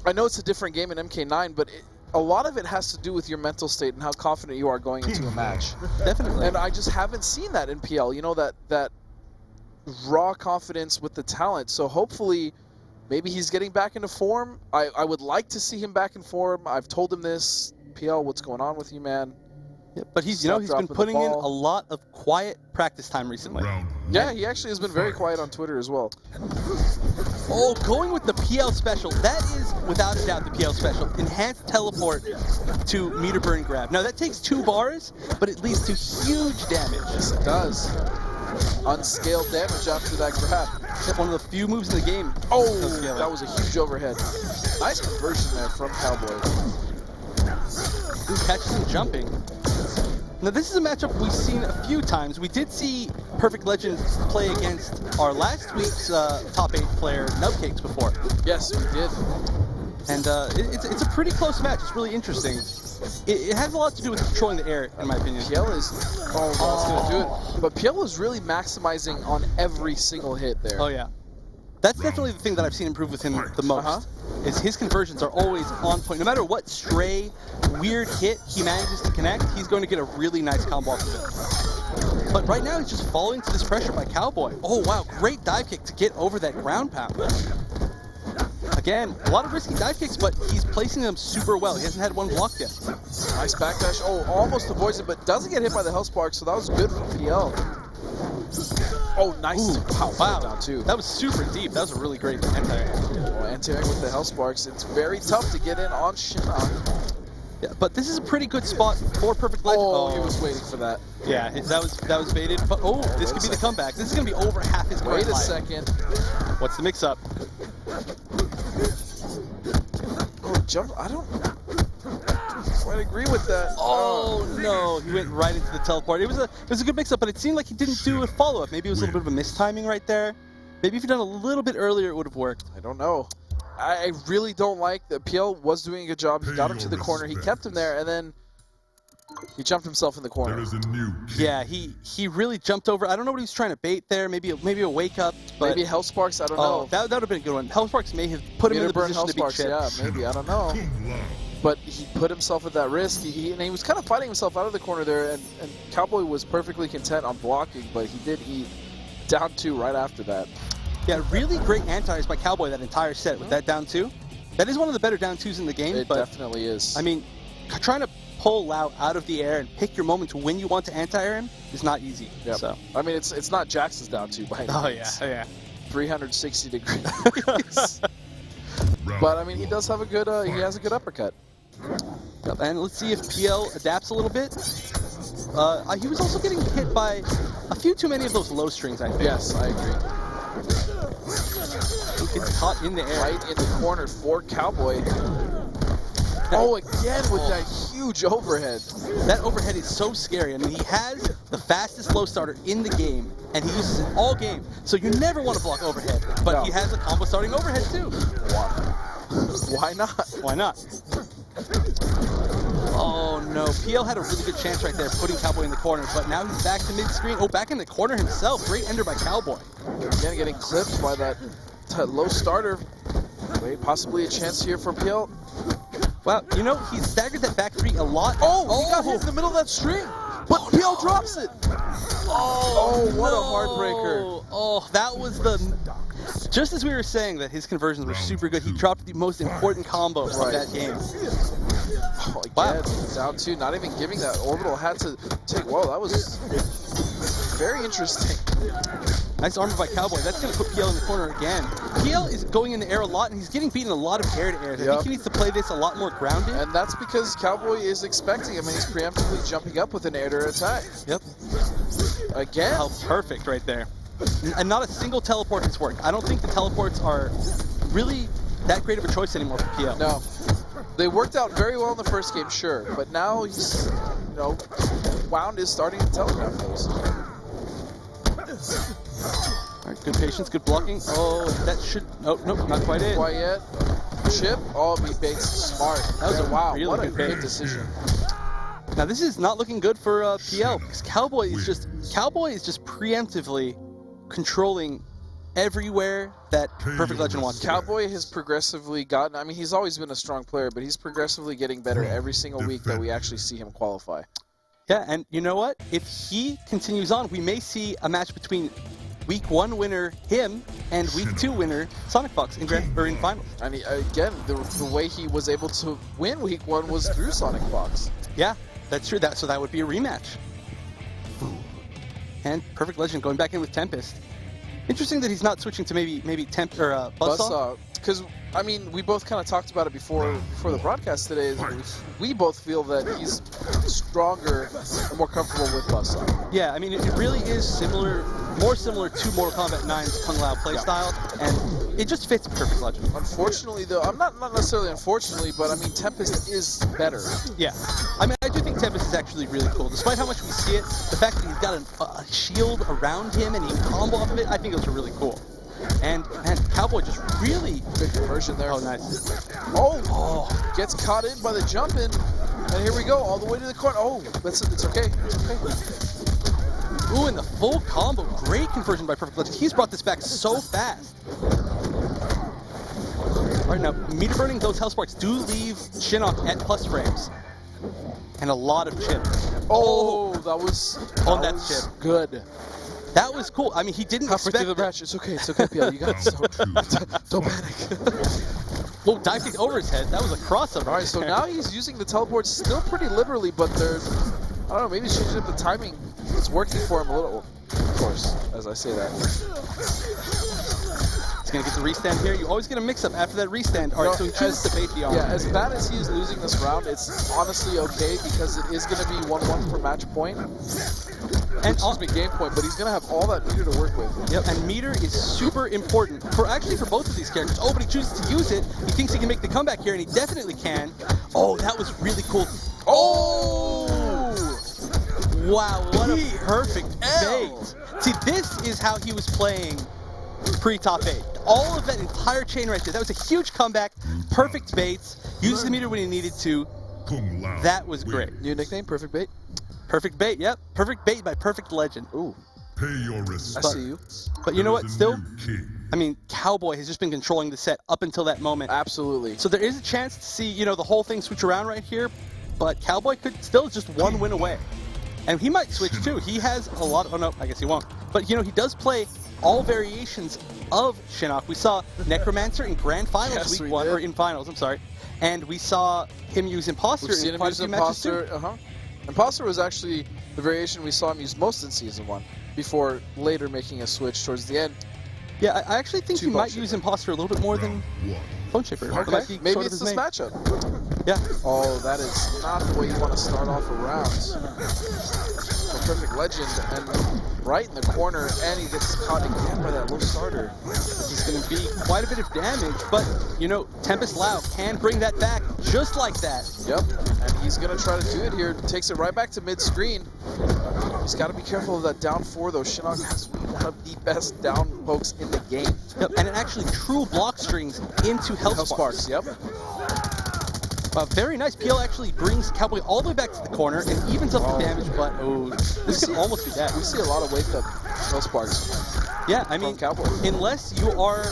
I know it's a different game in MK9, but a lot of it has to do with your mental state and how confident you are going into a match. Definitely. And I just haven't seen that in PL. You know, that raw confidence with the talent. So hopefully, maybe he's getting back into form. I would like to see him back in form. I've told him this. PL, what's going on with you, man? Yeah, but he's been putting in a lot of quiet practice time recently. Yeah, he actually has been very quiet on Twitter as well. Oh, going with the PL special. That is, without a doubt, the PL special. Enhanced teleport to meter burn grab. Now, that takes 2 bars, but it leads to huge damage. Yes, it does. Unscaled damage after that grab. One of the few moves in the game. Oh, that was a huge overhead. Nice conversion there from Cowboy. Ooh, catches him jumping. Now, this is a matchup we've seen a few times. We did see Perfect Legend play against our last week's top 8 player, Nubcakes, before. Yes, we did. And it's a pretty close match. It's really interesting. It has a lot to do with controlling the air, in my opinion. PL is, that's going to do it. But PL is really maximizing on every single hit there. Oh, yeah. That's definitely the thing that I've seen improve with him the most. Is his conversions are always on point. No matter what stray, weird hit he manages to connect, he's going to get a really nice combo off of it. But right now, he's just falling to this pressure by Cowboy. Oh, wow. Great dive kick to get over that ground pound. Again, a lot of risky dive kicks, but he's placing them super well. He hasn't had one blocked yet. Nice backdash. Oh, almost avoids it, but doesn't get hit by the Health Spark, so that was good for PL. Oh, nice. Ooh, wow. Down too. That was super deep. That was a really great anti-air. Oh, anti-air with the Health Sparks. It's very tough to get in on Shinon. Yeah, but this is a pretty good spot for Perfect Legend. Oh, he was waiting for that. Yeah, that was baited. But this could be the comeback. This is going to be over half his Wait a life. second. What's the mix-up? Oh, jump. I don't quite agree with that. Oh no, he went right into the teleport. It was a good mix-up, but it seemed like he didn't do a follow-up. Maybe it was a little bit of a mistiming right there. Maybe if he'd done a little bit earlier, it would have worked. I don't know. I really don't like that. PL was doing a good job. He got him to the corner. He kept him there, and then he jumped himself in the corner. There is a new Yeah, he really jumped over. I don't know what he was trying to bait there. Maybe a wake up. But maybe Hell Sparks. I don't know. That would have been a good one. Hell Sparks may have put him in the position to be chipped. Yeah, maybe. I don't know. But he put himself at that risk. And he was kind of fighting himself out of the corner there, and Cowboy was perfectly content on blocking, but he did eat down 2 right after that. Yeah, really great anti-airs by Cowboy that entire set with that down 2. That is one of the better down 2s in the game. It definitely is. I mean, trying to pull Lau out of the air and pick your moment to when you want to anti-air him is not easy. Yep. So. I mean, it's not Jax's down 2 by any means. Yeah. 360 degrees. But I mean, he does have a good. He has a good uppercut. And let's see if PL adapts a little bit. He was also getting hit by a few too many of those low strings, I think. Yes, I agree. He gets caught in the air. Right in the corner for Cowboy. Oh, again with that huge overhead. That overhead is so scary. I mean, he has the fastest low starter in the game, and he uses it all game. So you never want to block overhead. But he has a combo starting overhead, too. Why not? Why not? Oh, no. PL had a really good chance right there, putting Cowboy in the corner, but now he's back to mid-screen. Oh, back in the corner himself. Great ender by Cowboy. Again, getting clipped by that low starter. Wait, possibly a chance here for PL. Wow, he staggered that back 3 a lot. Oh, he got hit in the middle of that string, but PL drops it. Oh, what a heartbreaker. Oh, that was just as we were saying that his conversions were super good, he dropped the most important combo of that game. Oh, again, down 2, not even giving that orbital, had to take. Whoa, that was very interesting. Nice armor by Cowboy. That's going to put PL in the corner again. PL is going in the air a lot, and he's getting beaten a lot of air to air. I think he needs to play this a lot more grounded. And that's because Cowboy is expecting him, and he's preemptively jumping up with an air-to-air attack. Yep. Again. Oh, perfect right there. And not a single teleport has worked. I don't think the teleports are really that great of a choice anymore for PL. No. They worked out very well in the first game, sure, but now he's, Wound is starting to telegraph those. All right, good patience, good blocking. Oh, that should. Nope, not quite it. Quite yet. Chip. Oh, he baits smart. That was really what a good great decision. Now this is not looking good for PL because Cowboy is just preemptively controlling everywhere that Perfect Legend wants to be. Cowboy has progressively gotten, I mean, he's always been a strong player, but he's progressively getting better every single week that we actually see him qualify. Yeah, and you know what? If he continues on, we may see a match between Week 1 winner, him, and Week 2 winner, Sonic Fox, in finals. And again, the way he was able to win Week 1 was through Sonic Fox. Yeah, that's true. So that would be a rematch. And Perfect Legend going back in with Tempest. Interesting that he's not switching to maybe Buzzsaw. Because, I mean, we both kind of talked about it before the broadcast today. We both feel that he's stronger and more comfortable with Buzzsaw. Yeah, I mean, it really is more similar to Mortal Kombat 9's Kung Lao playstyle, and it just fits Perfect Legend. Unfortunately, though, I'm not necessarily unfortunately, but I mean, Tempest is better. Yeah, I mean, I do think Tempest is actually really cool. Despite how much we see it, the fact that he's got a shield around him and he can combo off of it, I think those are really cool. And Cowboy just really good conversion there. Oh, nice. Oh, gets caught in by the jump in, and here we go, all the way to the corner. Oh, it's okay. It's okay. Ooh, and the full combo. Great conversion by Perfect Legend. He's brought this back so fast. All right, now, meter burning, those health sparks do leave Shinnok at plus frames. And a lot of chip. Oh, that was chip. Good. That was cool. I mean, he didn't expect through the match. It's okay, PL. You got it. Don't panic. Well, dive kick over his head. That was a crossover. All right, so now he's using the teleport still pretty liberally, but there's, I don't know, maybe he's changing up the timing. It's working for him a little, of course, as I say that. He's going to get the restand here. You always get a mix-up after that restand. All right, so he chooses to bait the arm. Yeah, as bad as he is losing this round, it's honestly okay because it is going to be 1-1 per match point. And excuse me, game point, but he's going to have all that meter to work with. Yep, and meter is super important for both of these characters. Oh, but he chooses to use it. He thinks he can make the comeback here, and he definitely can. Oh, that was really cool. Oh! Wow, what a perfect bait. See, this is how he was playing pre-top 8. All of that entire chain right there. That was a huge comeback. Perfect baits. Used the meter when he needed to. That was great. New nickname, Perfect Bait? Perfect bait, yep. Perfect bait by Perfect Legend. Ooh. Pay your respect. I see you. But you know what? Still, I mean, Cowboy has just been controlling the set up until that moment. Absolutely. So there is a chance to see, you know, the whole thing switch around right here, but Cowboy could still just one win away. And he might switch too. He has a lot of, oh no, I guess he won't. But, you know, he does play all variations of Shinnok. We saw Necromancer in Grand Finals week 1, or in Finals, I'm sorry. And we saw him use Imposter in quite a few matches too. Imposter was actually the variation we saw him use most in Season 1, before later making a switch towards the end. Yeah, I actually think he might use Imposter a little bit more than Bone Shaper. Okay, maybe it's this matchup. Yeah. Oh, that is not the way you want to start off a round. The Perfect Legend, and right in the corner, and he gets caught again by that low starter. He's going to be quite a bit of damage, but, you know, Tempest Lao can bring that back just like that. Yep, and he's going to try to do it here. Takes it right back to mid-screen. He's got to be careful of that down 4, though. Shinnok has one of the best down pokes in the game. Yep, and it actually true block strings into health sparks. Yep. Very nice. PL actually brings Cowboy all the way back to the corner and evens up the damage, but this could almost be that. We see a lot of wake-up health sparks. Yeah, I mean, unless you are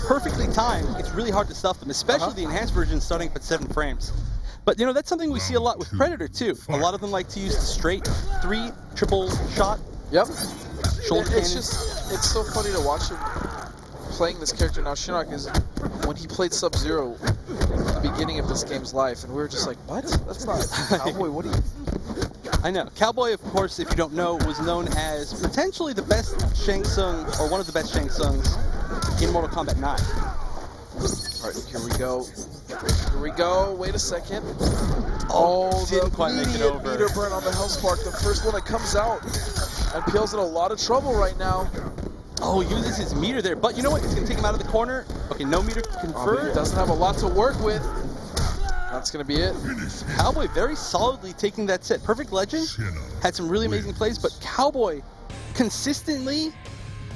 perfectly timed, it's really hard to stuff them, especially the enhanced version starting up at 7 frames. But, you know, that's something we see a lot with Predator, too. A lot of them like to use the straight 3 triple shot. Yep. Shoulder cannon. It's so funny to watch him playing this character now. Shinnok is, when he played Sub-Zero at the beginning of this game's life, and we were just like, what? That's not Cowboy, what are you... I know. Cowboy, of course, if you don't know, was known as potentially the best Shang Tsung, or one of the best Shang Tsungs in Mortal Kombat 9. All right, here we go. Here we go. Wait a second. Oh, didn't quite make it over. Meter burn on the health spark, the first one that comes out. And PL's in a lot of trouble right now. Oh, he uses his meter there, but you know what? It's going to take him out of the corner. Okay, no meter to convert. He doesn't have a lot to work with. That's going to be it. Cowboy very solidly taking that set. Perfect Legend had some really amazing plays, but Cowboy consistently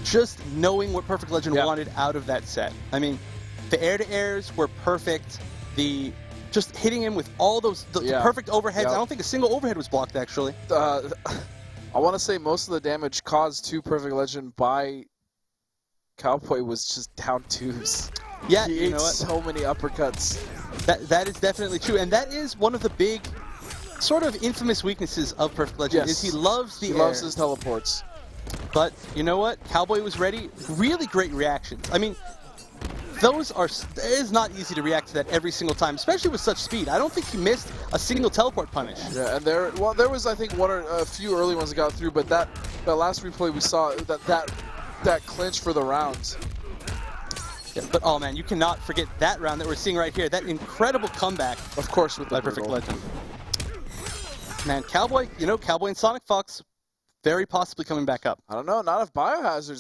just knowing what Perfect Legend wanted out of that set. I mean, the air-to-airs were perfect. Just hitting him with all those the perfect overheads. I don't think a single overhead was blocked, actually. I want to say most of the damage caused to Perfect Legend by Cowboy was just down twos. Yeah, He you ate know what? so many uppercuts. That is definitely true, and that is one of the big, sort of infamous weaknesses of Perfect Legend. Yes. Is he loves the He air. loves his teleports. But you know what? Cowboy was ready. Really great reactions. I mean, it is not easy to react to that every single time, especially with such speed. I don't think he missed a single teleport punish. Yeah, and there was, I think, one or a few early ones that got through, but that last replay we saw, that clinch for the round. Yeah, but oh man, you cannot forget that round that we're seeing right here. That incredible comeback. Of course, with the by Perfect brutal. Legend. Man, Cowboy, Cowboy and Sonic Fox very possibly coming back up. I don't know, not if Biohazard's